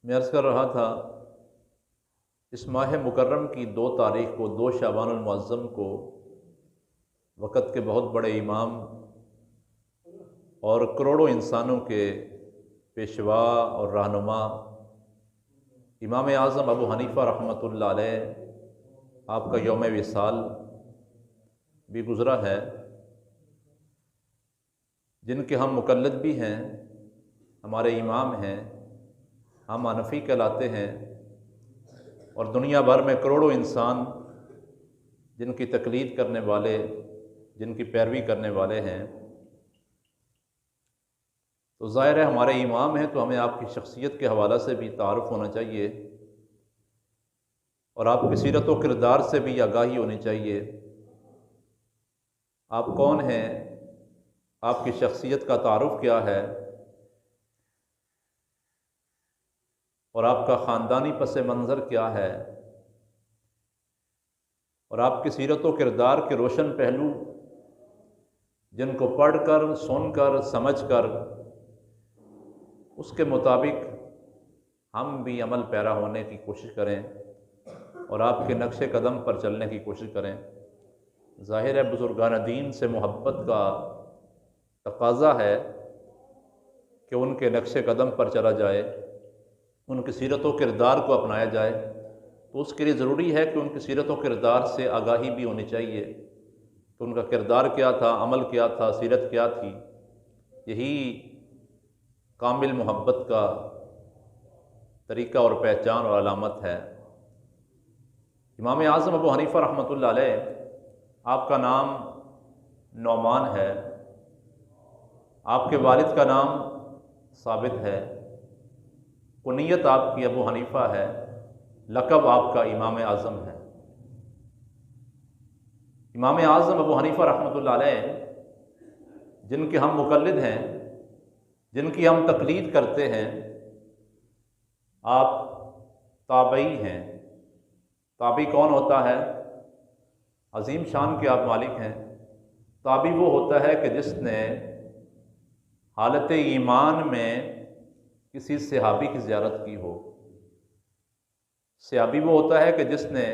मैं अर्ज़ कर रहा था, इस माह मुकर्रम की 2 तारीख़ को 2 शाबानुल मुअज़्ज़म को वक़्त के बहुत बड़े इमाम और करोड़ों इंसानों के पेशवा और रहनुमा इमाम आज़म अबू हनीफ़ा रहमतुल्लाह अलैह आपका यौम विसाल भी गुज़रा है, जिनके हम मुक़ल्लिद भी हैं, हमारे इमाम हैं। हम हनफ़ी कहलाते हैं और दुनिया भर में करोड़ों इंसान जिनकी तक़लीद करने वाले, जिनकी पैरवी करने वाले हैं। तो ज़ाहिर है हमारे इमाम हैं, तो हमें आपकी शख्सियत के हवाला से भी तारुफ़ होना चाहिए और आपकी सीरत व किरदार से भी आगाही होनी चाहिए। आप कौन हैं, आपकी शख्सियत का तारुफ़ क्या है और आपका ख़ानदानी पस मंज़र क्या है और आपकी सीरत व किरदार के रोशन पहलू जिनको पढ़कर, सुनकर, समझकर उसके मुताबिक हम भी अमल पैरा होने की कोशिश करें और आपके नक्शे कदम पर चलने की कोशिश करें। ज़ाहिर है बुज़ुर्गान दीन से मोहब्बत का तकाज़ा है कि उनके नक्शे कदम पर चला जाए, उनकी सीरत व किरदार को अपनाया जाए। तो उसके लिए ज़रूरी है कि उनकी सीरत व किरदार से आगाही भी होनी चाहिए कि उनका किरदार क्या था, अमल क्या था, सीरत क्या थी। यही कामिल मोहब्बत का तरीक़ा और पहचान और अलामत है। इमाम आज़म अबू हनीफ़ा रहमतुल्लाह अलैह आपका नाम नौमान है, आपके वालिद का नाम साबित है, कुनियत आपकी अबू हनीफ़ा है, लक़ब आपका इमाम आज़म है। इमाम आज़म अबू हनीफ़ा रहमतुल्लाह अलैह जिनके हम मुक़ल्लिद हैं, जिनकी हम तक़लीद करते हैं, आप ताबई हैं। ताबी कौन होता है? अज़ीम शान के आप मालिक हैं। ताबी वो होता है कि जिसने हालत ईमान में किसी सहाबी की ज़ियारत की हो। सहाबी वो होता है कि जिसने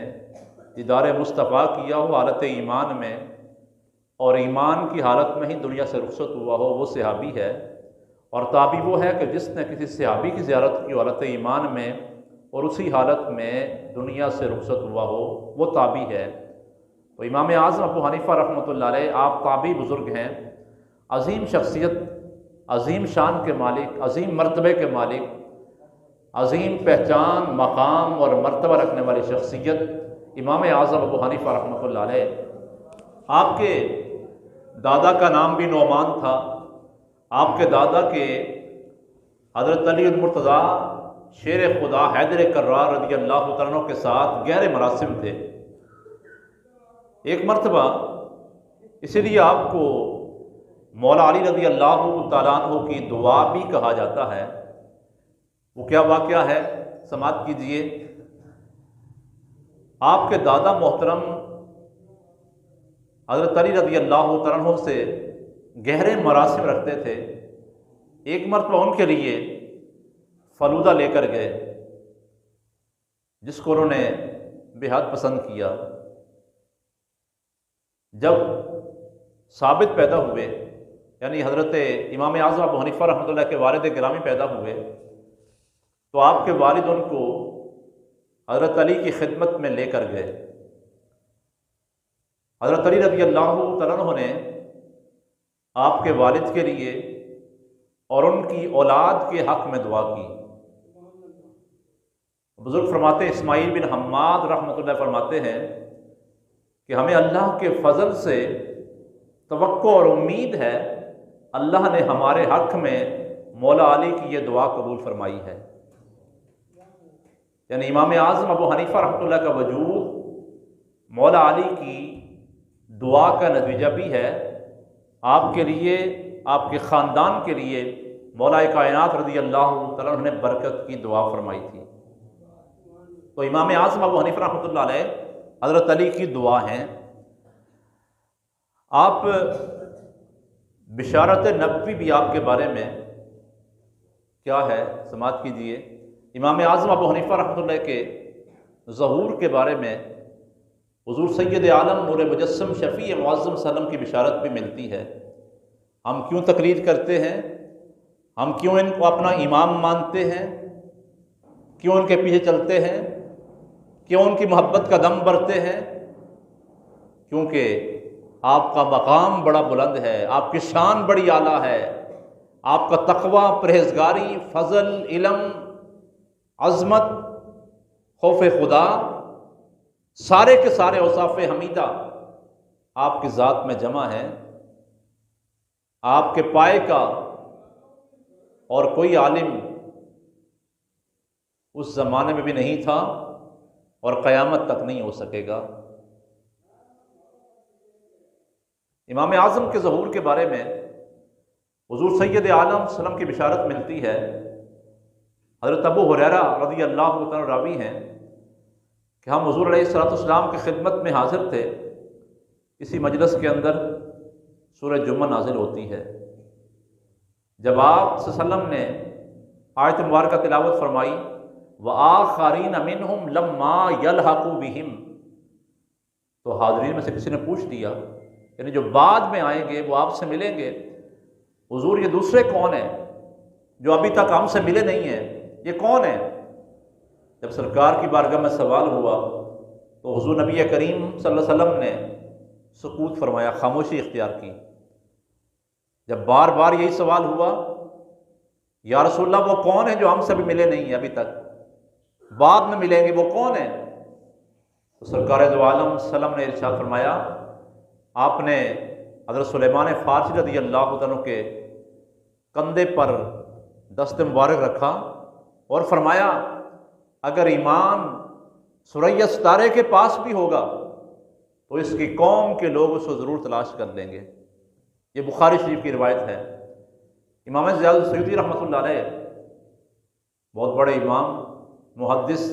दीदार मुस्तफ़ा किया हो हालत ईमान में और ईमान की हालत में ही दुनिया से रुखसत हुआ हो, वो सहाबी है। और ताबी वो है कि जिसने किसी सहाबी की ज़ियारत की हालत ईमान में और उसी हालत में दुनिया से रुखसत हुआ हो, वो ताबी है। तो इमाम आज़म अबू हनीफ़ा रहमतुल्लाह अलैह आप ताबी बुज़ुर्ग हैं, अज़ीम शख्सियत, अज़ीम शान के मालिक, अज़ीम मर्तबे के मालिक, अज़ीम पहचान, मकाम और मर्तबा रखने वाली शख्सियत इमाम आज़म अबू हनीफ़ा रहमतुल्लाह अलैह। आपके दादा का नाम भी नौमान था। आपके दादा के हज़रत अली मुर्तज़ा शेर खुदा हैदर कर्रार रज़ी अल्लाह तआला अन्हु के साथ गहरे मरासिम थे। एक मर्तबा इसीलिए आपको मौला अली रज़ी अल्लाह तआला अन्हु की दुआ भी कहा जाता है। वो क्या वाक़या है, समाअत कीजिए। आपके दादा मोहतरम हज़रत अली रज़ी अल्लाह तआला अन्हु से गहरे मरासिम रखते थे। एक मर्तबा उनके लिए फलूदा लेकर गए, जिसको उन्होंने बेहद पसंद किया। जब साबित पैदा हुए, यानी हज़रत इमाम आज़म अबू हनीफ़ा रहमतुल्लाह के वालिद गिरामी पैदा हुए, तो आपके वालिद उनको हज़रत अली की खिदमत में लेकर गए। हज़रत अली रज़ी अल्लाह तआला अन्हु ने आपके वालिद के लिए और उनकी औलाद के हक़ में दुआ की। बुज़ुर्ग फरमाते, इस्माइल बिन हम्माद रहमतुल्लाह फरमाते हैं कि हमें अल्लाह के फ़ज़ल से तवक्को और उम्मीद है, अल्लाह ने हमारे हक़ में मौला अली की ये दुआ कबूल फरमाई है। यानी इमाम आज़म अबू हनीफ़ा रहमतुल्लाह का वजूद मौला अली की दुआ का नतीजा भी है। आपके लिए, आपके ख़ानदान के लिए मौला कायनात रज़ी अल्लाह तआला अन्हु ने बरकत की दुआ फरमाई थी। तो इमाम आज़म अबू हनीफ़ा रहमतुल्लाह अलैह हज़रत अली की दुआ हैं। आप बिशारत नबवी भी आपके बारे में क्या है, समाअत कीजिए। इमाम आज़म अबू हनीफ़ा रहमतुल्लाह के ज़हूर के बारे में हुज़ूर सैयद आलम नूर मुजस्सम शफ़ी मुअज़्ज़म सल्लम की बिशारत भी मिलती है। हम क्यों तक़लीद करते हैं, हम क्यों इनको अपना इमाम मानते हैं, क्यों उनके पीछे चलते हैं, क्यों उनकी मोहब्बत का दम भरते हैं? क्योंकि आपका मकाम बड़ा बुलंद है, आपकी शान बड़ी आला है, आपका तक़वा, परहेज़गारी, फ़ज़ल, इल्म, अज़मत, खौफ खुदा, सारे के सारे औसाफ़े हमीदा आपकी ज़ात में जमा है। आपके पाए का और कोई आलिम उस ज़माने में भी नहीं था और क़यामत तक नहीं हो सकेगा। इमाम आज़म के ज़हूर के बारे में हुज़ूर सैयद आलम सल्लम की बिशारत मिलती है। हज़रत अबू हुरैरा रज़ी अल्लाह तआला रावी हैं कि हम हुज़ूर अलैहिस्सलाम की खिदमत में हाज़िर थे। इसी मजलिस के अंदर सूरह जुम्मा नाज़िल होती है। जब आप सल्लम ने आयत मुबारका तिलावत फरमाई, व आखरीन मिनहुम लम्मा यलहक़ू बिहिम, तो हाज़रीन में से किसी ने पूछ दिया, यानी जो बाद में आएंगे वो आपसे मिलेंगे, हुज़ूर ये दूसरे कौन हैं जो अभी तक हमसे मिले नहीं हैं, ये कौन है? जब सरकार की बारगाह में सवाल हुआ तो हुज़ूर नबी करीम सल्लल्लाहु अलैहि वसल्लम ने सुकूत फरमाया, खामोशी इख्तियार की। जब बार बार यही सवाल हुआ, या रसूलल्लाह वो कौन है जो हमसे अभी मिले नहीं है, अभी तक बाद में मिलेंगे, वो कौन है? तो सरकार दो आलम सल्लम ने इरशाद फरमाया, आपने हज़रत सुलेमान फ़ारसी रज़ी अल्लाह तआला के कंधे पर दस्त मुबारक रखा और फरमाया, अगर ईमान सुरैया सितारे के पास भी होगा तो इसकी कौम के लोग उसको ज़रूर तलाश कर लेंगे। ये बुखारी शरीफ की रिवायत है। इमाम सयूती रहमतुल्लाह अलैह, बहुत बड़े इमाम मुहद्दिस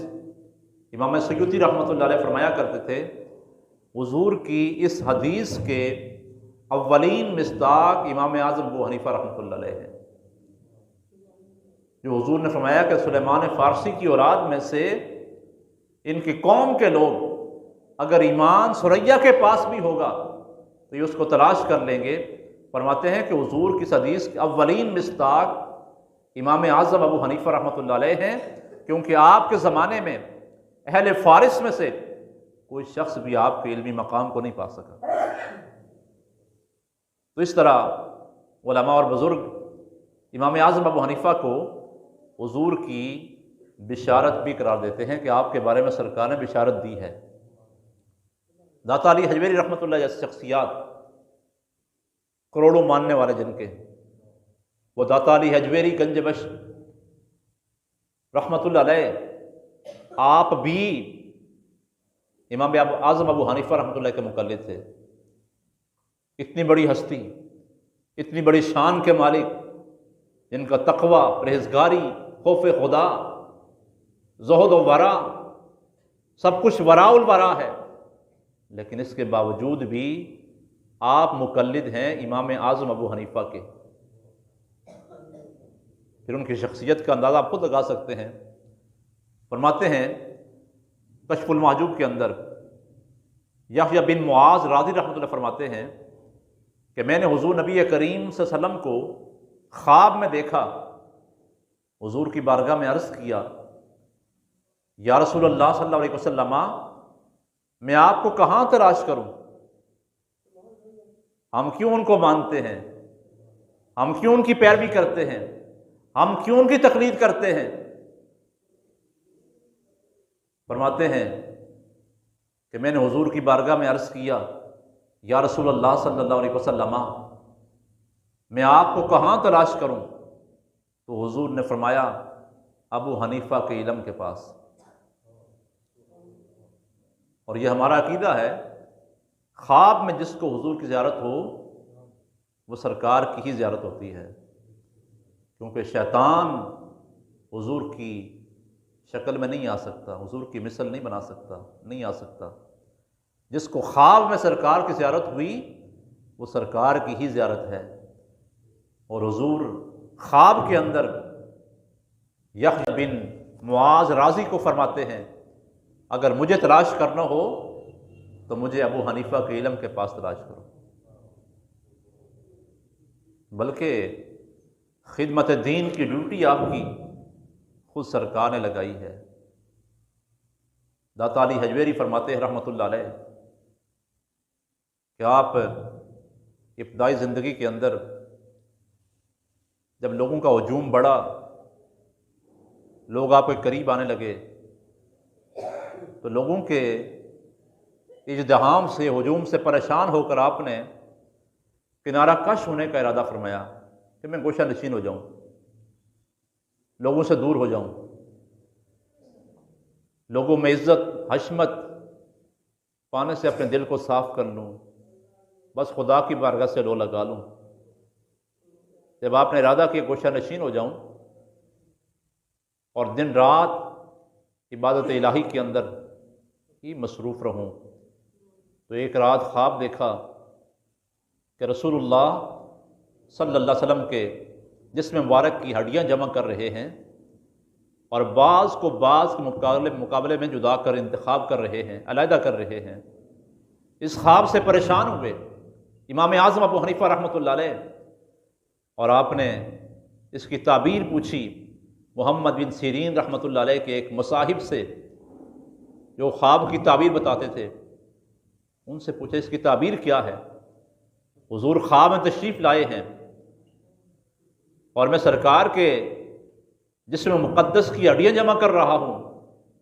इमाम सयूती रहमतुल्लाह अलैह फरमाया करते थे, हुज़ूर की इस हदीस के अव्वलीन मिस्दाक इमाम आज़म अबू हनीफ़ा रहमतुल्लाह अलैह है, जो हुज़ूर ने फरमाया कि सुलेमान फ़ारसी की औलाद में से इनकी कौम के लोग अगर ईमान सुरैया के पास भी होगा तो ये उसको तलाश कर लेंगे। फरमाते हैं कि हुज़ूर की हदीस के अव्वलीन मिस्दाक इमाम आज़म अबू हनीफ़ा रहमतुल्लाह अलैह हैं, क्योंकि आपके ज़माने में अहले फ़ारिस में से कोई शख्स भी आपके इल्मी मकाम को नहीं पा सका। तो इस तरह उलमा और बुज़ुर्ग इमाम आज़म अबू हनीफ़ा को हुज़ूर की बिशारत भी करार देते हैं कि आपके बारे में सरकार ने बिशारत दी है। दाता अली हजवेरी रहमतुल्लाह जैसी शख्सियात, करोड़ों मानने वाले जिनके, वो दाता अली हजवेरी गंजबश रहमतुल्लाह अलैह आप भी इमाम आज़म अबू हनीफ़ा रहमतुल्लाह के मुक़ल्लिद थे। इतनी बड़ी हस्ती, इतनी बड़ी शान के मालिक, जिनका तक़वा, परहेज़गारी, खौफ खुदा, ज़ुहद व वरा, सब कुछ वराउल वरा है, लेकिन इसके बावजूद भी आप मुक़ल्लिद हैं इमाम आज़म अबू हनीफ़ा के। फिर उनकी शख्सियत का अंदाज़ा आप खुद लगा सकते हैं। फरमाते हैं कश्फुल महजूब के अंदर, यहया बिन मुआज़ राज़ी रहमतुल्लाह फरमाते हैं कि मैंने हुज़ूर नबी करीम सल्लल्लाहु अलैहि वसल्लम को ख्वाब में देखा। हुज़ूर की बारगाह में अर्ज़ किया, या रसूलल्लाह सल्लल्लाहु अलैहि वसल्लम, मैं आपको कहाँ तलाश करूँ? हम क्यों उनको मानते हैं? हम क्यों उनकी पैरवी करते हैं? हम क्यों उनकी तक़लीद करते हैं? फरमाते हैं कि मैंने हुज़ूर की बारगाह में अर्ज़ किया, या रसूलल्लाह सल्लल्लाहु अलैहि वसल्लम, मैं आपको कहाँ तलाश करूँ? तो हुज़ूर ने फरमाया, अबू हनीफ़ा के इल्म के पास। और ये हमारा अकीदा है, ख्वाब में जिसको हुज़ूर की ज़ियारत हो वो सरकार की ही ज़ियारत होती है, क्योंकि शैतान हुज़ूर की शक्ल में नहीं आ सकता, हुज़ूर की मिसल नहीं बना सकता, नहीं आ सकता। जिसको ख्वाब में सरकार की ज़ियारत हुई वो सरकार की ही ज़ियारत है। और हुज़ूर ख्वाब के अंदर यहया बिन मुआज राजी को फरमाते हैं, अगर मुझे तलाश करना हो तो मुझे अबू हनीफा के इल्म के पास तलाश करो। बल्कि खिदमत दीन की ड्यूटी आपकी खुद सरकार ने लगाई है। दाता अली हजवेरी फरमाते हैं रहमतुल्लाह अलैह कि आप इब्तदाई ज़िंदगी के अंदर जब लोगों का हजूम बढ़ा, लोग आपके करीब आने लगे, तो लोगों के इज़्दिहाम से, हजूम से परेशान होकर आपने किनारा कश होने का इरादा फरमाया कि मैं गोशा नशीन हो जाऊं, लोगों से दूर हो जाऊं, लोगों में इज़्ज़त हशमत पाने से अपने दिल को साफ कर लूं, बस खुदा की बारगाह से लो लगा लूं। जब आपने इरादा किया गोशा नशीन हो जाऊं और दिन रात इबादत इलाही के अंदर ही मसरूफ़ रहूं, तो एक रात ख्वाब देखा कि रसूलुल्लाह सल्लल्लाहु अलैहि वसल्लम के जिस्म मुबारक की हड्डियाँ जमा कर रहे हैं और बाज़ को बाज़ के मुकाबले में जुदा कर इंतखाब कर रहे हैं, अलहदा कर रहे हैं। इस ख्वाब से परेशान हुए इमाम आज़म अबू हनीफा रहमतुल्लाह अलैह, और आपने इसकी ताबीर पूछी मोहम्मद बिन सीरीन रहमतुल्लाह अलैह के एक मुसाहिब से जो ख्वाब की ताबीर बताते थे। उनसे पूछे इसकी ताबीर क्या है। हुजूर ख्वाब में तशरीफ़ लाए हैं और मैं सरकार के जिस्म मुक़द्दस की हड्डियाँ जमा कर रहा हूँ,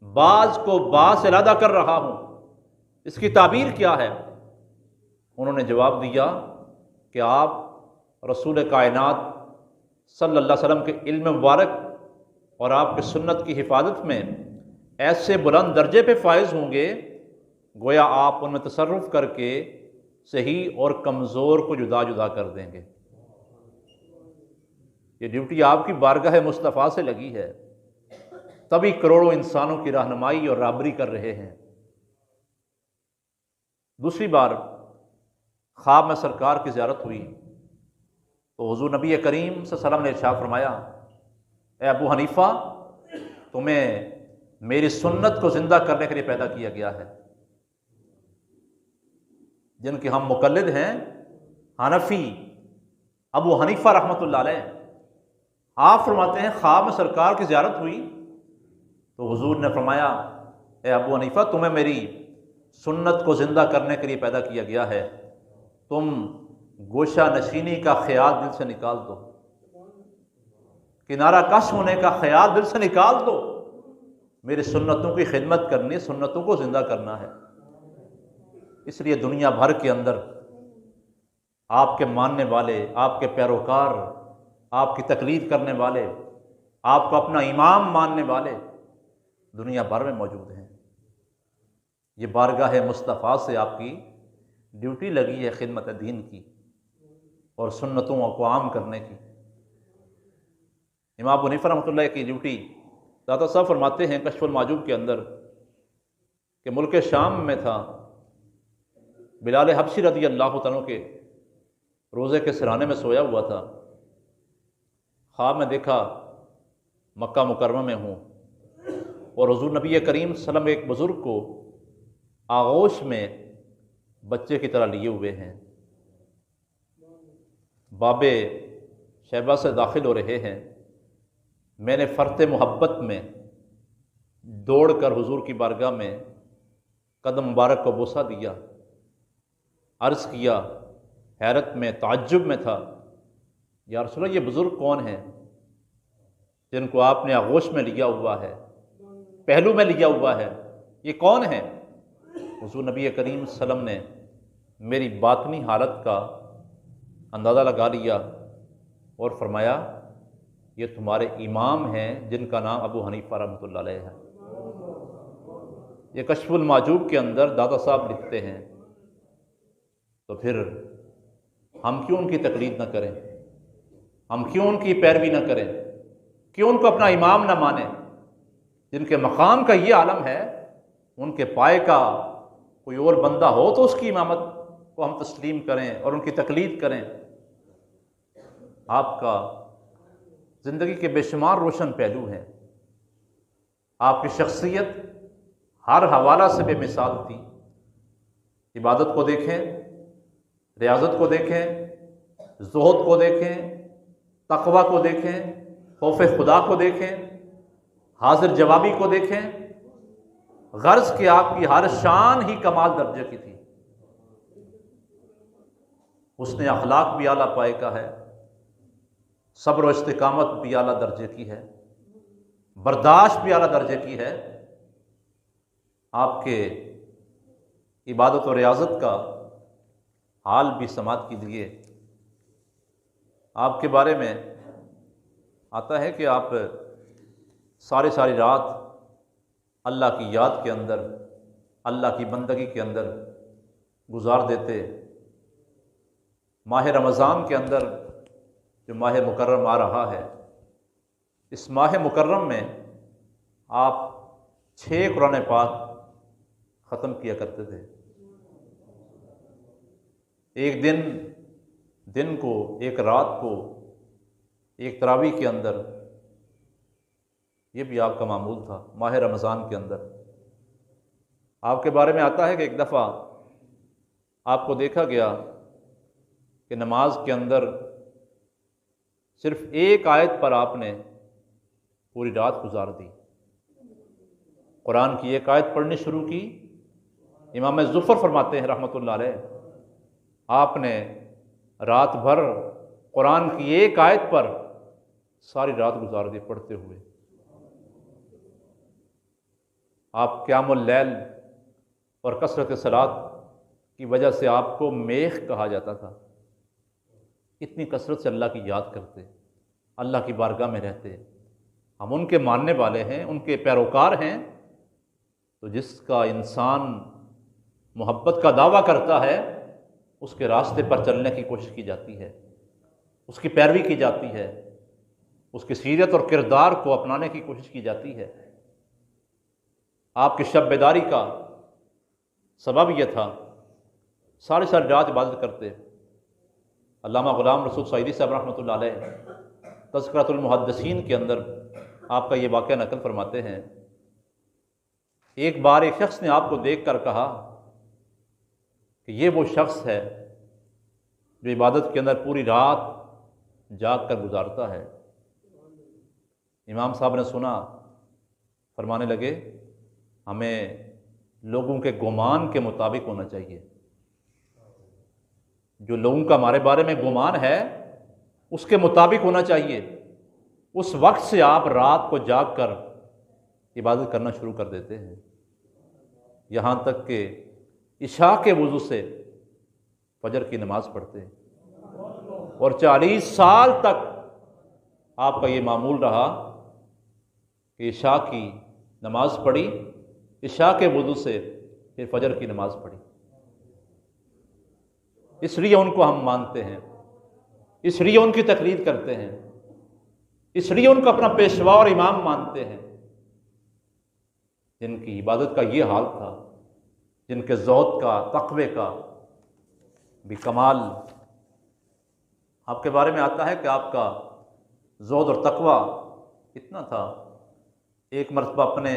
बाज़ को बाज़ से अलहदा कर रहा हूँ, इसकी ताबीर क्या है। उन्होंने जवाब दिया कि आप रसूल कायनात सल्लल्लाहु अलैहि वसल्लम के इल्म मुबारक और आपके सुन्नत की हिफाजत में ऐसे बुलंद दर्जे पे फायज होंगे, गोया आप उनमें तसर्रुफ़ करके सही और कमज़ोर को जुदा जुदा कर देंगे। ये ड्यूटी आपकी बारगाह मुस्तफ़ा से लगी है, तभी करोड़ों इंसानों की रहनुमाई और राबरी कर रहे हैं। दूसरी बार ख्वाब में सरकार की ज़ियारत हुई तो हुज़ूर नबी करीम सल्लल्लाहु अलैहि वसल्लम ने इरशाद फरमाया, ए अबू हनीफ़ा, तुम्हें मेरी सुन्नत को ज़िंदा करने के लिए पैदा किया गया है। जिनके हम मुक़ल्लिद हैं हनफी अबू हनीफ़ा रहमतुल्लाह अलैह, आप फरमाते हैं ख्वाब में सरकार की ज़ियारत हुई तो हुजूर ने फरमाया, ए अबू हनीफ़ा, तुम्हें मेरी सुन्नत को ज़िंदा करने के लिए पैदा किया गया है, तुम गोशा नशीनी का ख्याल दिल से निकाल दो, किनारा कश होने का ख्याल दिल से निकाल दो, मेरी सुन्नतों की खिदमत करनी, सुन्नतों को ज़िंदा करना है। इसलिए दुनिया भर के अंदर आपके मानने वाले, आपके पैरोकार, आपकी तकलीद करने वाले, आपको अपना इमाम मानने वाले दुनिया भर में मौजूद हैं। ये बारगाह मुस्तफ़ा से आपकी ड्यूटी लगी है खिदमत दीन की और सुन्नतों को आम करने की। इमाम अबू हनीफा रहमतुल्लाह की ड्यूटी दाता साहब फरमाते हैं कश्फुल माजूब के अंदर कि मुल्क शाम में था, बिलाल हबशी रज़ी अल्लाह तआला के रोज़े के सिराने में सोया हुआ था। ख्वाब में देखा मक्का मुकर्रमा में हूँ और हुज़ूर नबी करीम सल्लल्लाहु अलैहि वसल्लम एक बुज़ुर्ग को आगोश में बच्चे की तरह लिए हुए हैं, बाबे शैबा से दाखिल हो रहे हैं। मैंने फ़र्ते मोहब्बत में दौड़ कर हुजूर की बारगाह में कदम मुबारक को बोसा दिया, अर्ज़ किया, हैरत में ताज्जुब में था, या रसूल अल्लाह, ये बुज़ुर्ग कौन है जिनको आपने आगोश में लिया हुआ है, पहलू में लिया हुआ है, ये कौन है। हुजूर नबी करीम सल्लल्लाहु अलैहि वसल्लम ने मेरी बातनी हालत का अंदाज़ा लगा लिया और फरमाया, ये तुम्हारे इमाम हैं जिनका नाम अबू हनीफा रहमतुल्लाह अलैह है। ये कश्फुल माजूब के अंदर दादा साहब लिखते हैं। तो फिर हम क्यों उनकी तकलीद न करें, हम क्यों उनकी पैरवी न करें, क्यों उनको अपना इमाम न माने। जिनके मकाम का ये आलम है, उनके पाए का कोई और बंदा हो तो उसकी इमामत को हम तस्लीम करें और उनकी तकलीद करें। आपका ज़िंदगी के बेशुमार रोशन पहलू हैं, आपकी शख्सियत हर हवाला से बेमिसाल थी। इबादत को देखें, रियाजत को देखें, ज़ुहद को देखें, तक़वा को देखें, खौफ खुदा को देखें, हाजिर जवाबी को देखें। गर्ज कि आपकी हर शान ही कमाल दर्जे की थी। उसने अखलाक भी आला पाए का है, सब्र व इस्तिकामत भी आला दर्जे की है, बर्दाश्त भी आला दर्जे की है। आपके इबादत और रियाजत का हाल भी समात कीजिए। आपके बारे में आता है कि आप सारी रात अल्लाह की याद के अंदर, अल्लाह की बंदगी के अंदर गुजार देते। माह रमज़ान के अंदर जो माह मुकर्रम आ रहा है, इस माह मुकर्रम में आप 6 कुरान पाक ख़त्म किया करते थे। एक दिन को, एक रात को, एक तरावीह के अंदर, ये भी आपका मामूल था। माह रमज़ान के अंदर आपके बारे में आता है कि एक दफ़ा आपको देखा गया कि नमाज के अंदर सिर्फ एक आयत पर आपने पूरी रात गुजार दी। कुरान की एक आयत पढ़नी शुरू की। इमाम ज़ुफ़र फरमाते हैं रहमतुल्लाह अलैह, आपने रात भर कुरान की एक आयत पर सारी रात गुजार दी पढ़ते हुए। आप क़यामुल लैल और कसरत सलात की वजह से आपको मेख कहा जाता था। इतनी कसरत से अल्लाह की याद करते, अल्लाह की बारगाह में रहते। हम उनके मानने वाले हैं, उनके पैरोकार हैं। तो जिसका इंसान मोहब्बत का दावा करता है, उसके रास्ते पर चलने की कोशिश की जाती है, उसकी पैरवी की जाती है, उसकी सीरत और किरदार को अपनाने की कोशिश की जाती है। आपकी शब बेदारी का सबब यह था, सारी रात इबादत करते। अल्लामा ग़ुलाम रसूल सईदी साहब रहमतुल्लाह अलैह तज़किरतुल मुहद्दिसीन के अंदर आपका ये वाक़या नकल फरमाते हैं। एक बार एक शख्स ने आपको देख कर कहा कि ये वो शख्स है जो इबादत के अंदर पूरी रात जाग कर गुजारता है। इमाम साहब ने सुना, फरमाने लगे, हमें लोगों के गुमान के मुताबिक होना चाहिए। जो लोगों का हमारे बारे में गुमान है उसके मुताबिक होना चाहिए। उस वक्त से आप रात को जाग कर इबादत करना शुरू कर देते हैं, यहाँ तक कि इशा के वुज़ू से फजर की नमाज़ पढ़ते हैं। और 40 साल तक आपका ये मामूल रहा कि इशा की नमाज़ पढ़ी, इशा के वुज़ू से फिर फजर की नमाज़ पढ़ी। इसलिए उनको हम मानते हैं, इसलिए उनकी तकलीद करते हैं, इसलिए उनको अपना पेशवा और इमाम मानते हैं। जिनकी इबादत का ये हाल था, जिनके ज़ौक़ का, तक़वे का भी कमाल। आपके बारे में आता है कि आपका ज़ौक़ और तक़वा इतना था, एक मरतबा अपने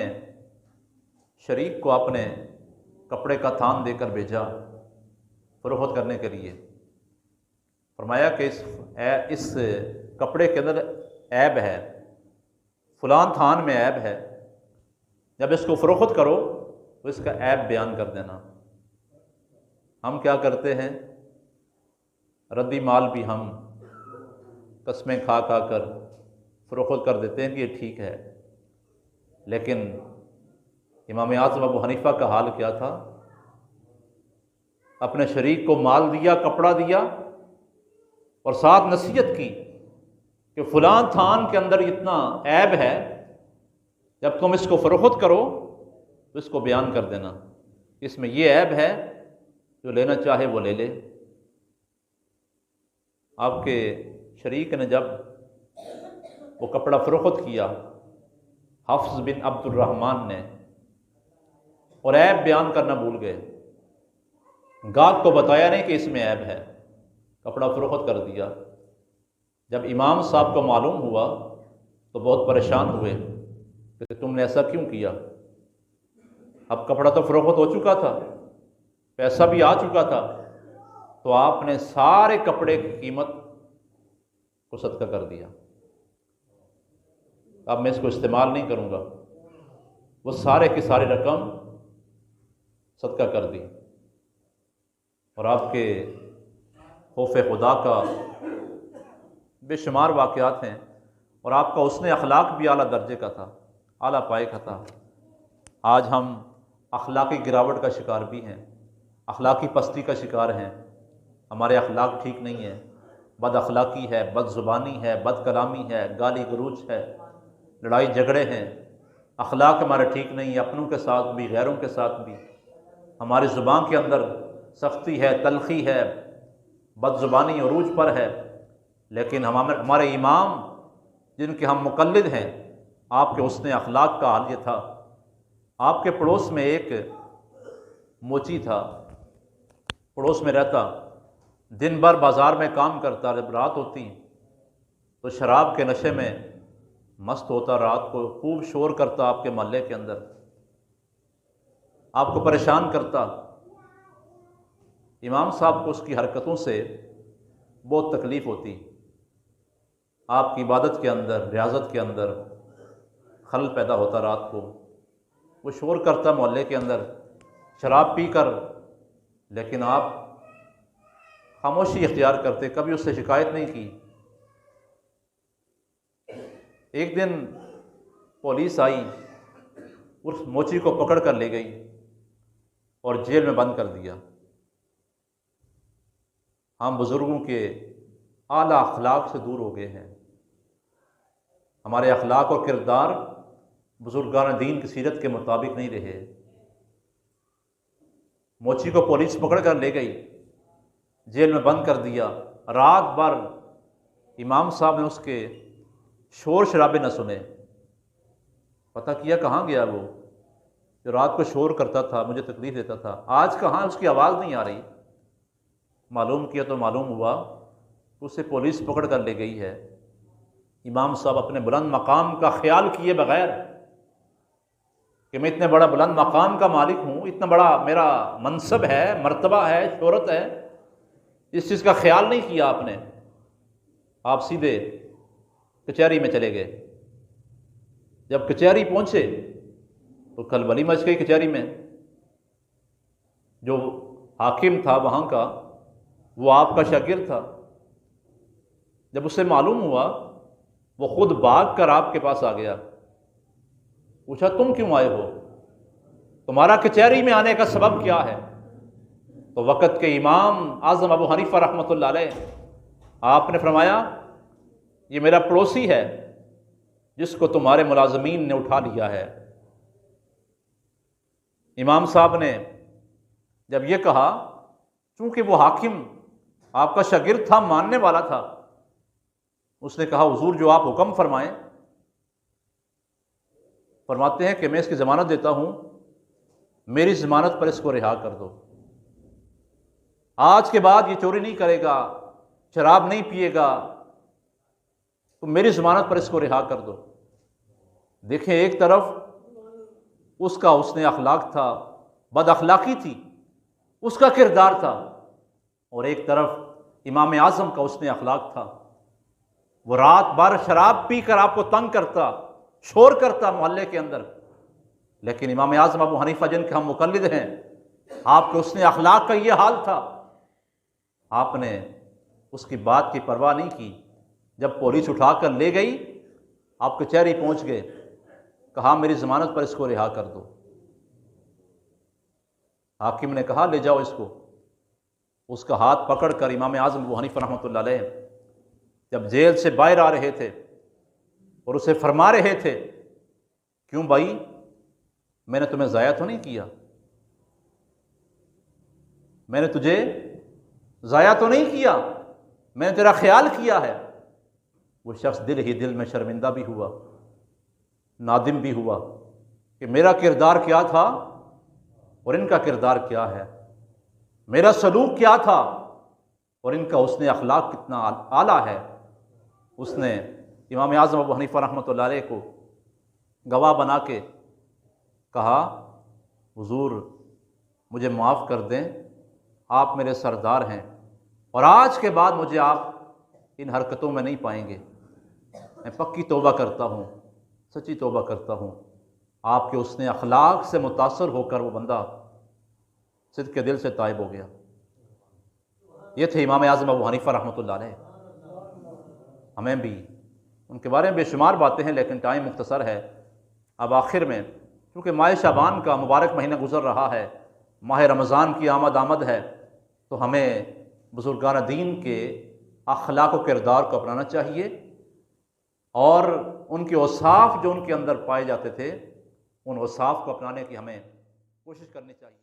शरीक को आपने कपड़े का थान देकर भेजा फ़रोख्त करने के लिए। फरमाया कि इस कपड़े के अंदर ऐब है, फ़लान थान में ऐब है, जब इसको फ़रोख्त करो तो इसका ऐब बयान कर देना। हम क्या करते हैं, रद्दी माल भी हम कस्में खा कर फ़रोख्त कर देते हैं कि ये ठीक है। लेकिन इमाम आज़म अबू हनीफ़ा का हाल क्या था? अपने शरीक को माल दिया, कपड़ा दिया और साथ नसीहत की कि फ़लान थान के अंदर इतना ऐब है, जब तुम इसको फ़रोख्त करो तो इसको बयान कर देना, इसमें ये ऐब है, जो लेना चाहे वो ले ले। आपके शरीक ने जब वो कपड़ा फ़रोख्त किया, हफ्स बिन अब्दुर्रहमान ने, और ऐब बयान करना भूल गए, गाहक को बताया नहीं कि इसमें ऐब है, कपड़ा फ़रोख्त कर दिया। जब इमाम साहब को मालूम हुआ तो बहुत परेशान हुए। कि तुमने ऐसा क्यों किया? अब कपड़ा तो फरोख्त हो चुका था, पैसा भी आ चुका था, तो आपने सारे कपड़े की कीमत को सदका कर दिया। अब मैं इसको इस्तेमाल नहीं करूँगा। वो सारे की सारी रकम सदका कर दी। और आपके खौफ खुदा का बेशुमार वाक़यात हैं, और आपका उसने अखलाक भी आला दर्जे का था, आला पाए का था। आज हम अखलाकी गिरावट का शिकार भी हैं, अखलाकी पस्ती का शिकार हैं। हमारे अखलाक ठीक नहीं है, बद अखलाकी है, बद ज़ुबानी है, बद कलामी है, गाली गलूच है, लड़ाई झगड़े हैं। अखलाक हमारे ठीक नहीं है, अपनों के साथ भी गैरों के साथ भी। हमारी ज़ुबान के अंदर सख्ती है, तलखी है, बदज़ुबानी अरूज पर है। लेकिन हमारे इमाम जिनके हम मुक़ल्लिद हैं, आपके उसने अखलाक का हाल ये था। आपके पड़ोस में एक मोची था, पड़ोस में रहता, दिन भर बाज़ार में काम करता, जब रात होती तो शराब के नशे में मस्त होता, रात को खूब शोर करता आपके मोहल्ले के अंदर, आपको परेशान करता। इमाम साहब को उसकी हरकतों से बहुत तकलीफ़ होती, आपकी इबादत के अंदर, रियाजत के अंदर खलल पैदा होता। रात को वो शोर करता मोहल्ले के अंदर शराब पी कर, लेकिन आप खामोशी इख्तियार करते, कभी उससे शिकायत नहीं की। एक दिन पुलिस आई, उस मोची को पकड़ कर ले गई और जेल में बंद कर दिया। हम बुज़ुर्गों के आला अखलाक से दूर हो गए हैं। हमारे अखलाक और किरदार बुजुर्गान दीन की सीरत के मुताबिक नहीं रहे। मोची को पुलिस पकड़ कर ले गई, जेल में बंद कर दिया। रात भर इमाम साहब ने उसके शोर शराबे न सुने। पता किया कहाँ गया वो जो रात को शोर करता था, मुझे तकलीफ़ देता था। आज कहाँ उसकी आवाज़ नहीं आ रही। मालूम किया तो मालूम हुआ उसे पुलिस पकड़ कर ले गई है। इमाम साहब अपने बुलंद मकाम का ख्याल किए बगैर कि मैं इतने बड़ा बुलंद मकाम का मालिक हूँ, इतना बड़ा मेरा मनसब है, मर्तबा है, शोहरत है, इस चीज़ का ख्याल नहीं किया आपने। आप सीधे कचहरी में चले गए। जब कचहरी पहुँचे तो खलबली मच गई कचहरी में। जो हाकिम था वहाँ का, वो आपका शागिर्द था। जब उससे मालूम हुआ, वो खुद भाग कर आपके पास आ गया। पूछा तुम क्यों आए हो, तुम्हारा कचहरी में आने का सबब क्या है? तो वक़्त के इमाम आज़म अबू हनीफा रहमतुल्लाह अलैह, आपने फरमाया ये मेरा पड़ोसी है जिसको तुम्हारे मुलाज़मीन ने उठा लिया है। इमाम साहब ने जब ये कहा, चूँकि वो हाकिम आपका शागिर्द था, मानने वाला था, उसने कहा हुजूर जो आप हुक्म फरमाएं। फरमाते हैं कि मैं इसकी ज़मानत देता हूँ, मेरी ज़मानत पर इसको रिहा कर दो। आज के बाद ये चोरी नहीं करेगा, शराब नहीं पिएगा, तो मेरी ज़मानत पर इसको रिहा कर दो। देखें, एक तरफ उसका उसने अखलाक था, बद अखलाकी थी, उसका किरदार था, और एक तरफ इमाम आज़म का उसने अखलाक था। वो रात भर शराब पी कर आपको तंग करता, शोर करता मोहल्ले के अंदर, लेकिन इमाम आज़म अबू हनीफा जिनके हम मुक़ल्लिद हैं, आपके उसने अखलाक का ये हाल था। आपने उसकी बात की परवाह नहीं की। जब पुलिस उठा कर ले गई, आप कचहरी पहुंच गए, कहा मेरी ज़मानत पर इसको रिहा कर दो। हाकिम ने कहा ले जाओ इसको। उसका हाथ पकड़कर इमाम आज़म अबू हनीफा रहमतुल्लाह अलैह जब जेल से बाहर आ रहे थे और उसे फरमा रहे थे, क्यों भाई, मैंने तुम्हें ज़ाया तो नहीं किया, मैंने तुझे ज़ाया तो नहीं किया, मैंने तेरा ख्याल किया है। वो शख्स दिल ही दिल में शर्मिंदा भी हुआ, नादिम भी हुआ कि मेरा किरदार क्या था और इनका किरदार क्या है, मेरा सलूक क्या था और इनका उसने अखलाक कितना आला है। उसने इमाम आज़म अबू हनीफा रहमतुल्लाह अलैह को गवाह बना के कहा, हुजूर मुझे माफ़ कर दें, आप मेरे सरदार हैं और आज के बाद मुझे आप इन हरकतों में नहीं पाएंगे। मैं पक्की तौबा करता हूँ, सच्ची तौबा करता हूँ। आपके उसने अखलाक से मुतासर होकर वो बंदा सिद्क़ के दिल से ताइब हो गया। ये थे इमाम आज़म अबू हनीफ़ा रहमतुल्लाह अलैह। हमें भी उनके बारे में बेशुमार बातें हैं, लेकिन टाइम मुख्तसर है। अब आखिर में क्योंकि माह शाबान का मुबारक महीना गुज़र रहा है, माह रमज़ान की आमद है, तो हमें बुज़ुर्गान दीन के अखलाक व किरदार को अपनाना चाहिए और उनके औसाफ जो उनके अंदर पाए जाते थे, उन औसाफ को अपनाने की हमें कोशिश करनी चाहिए।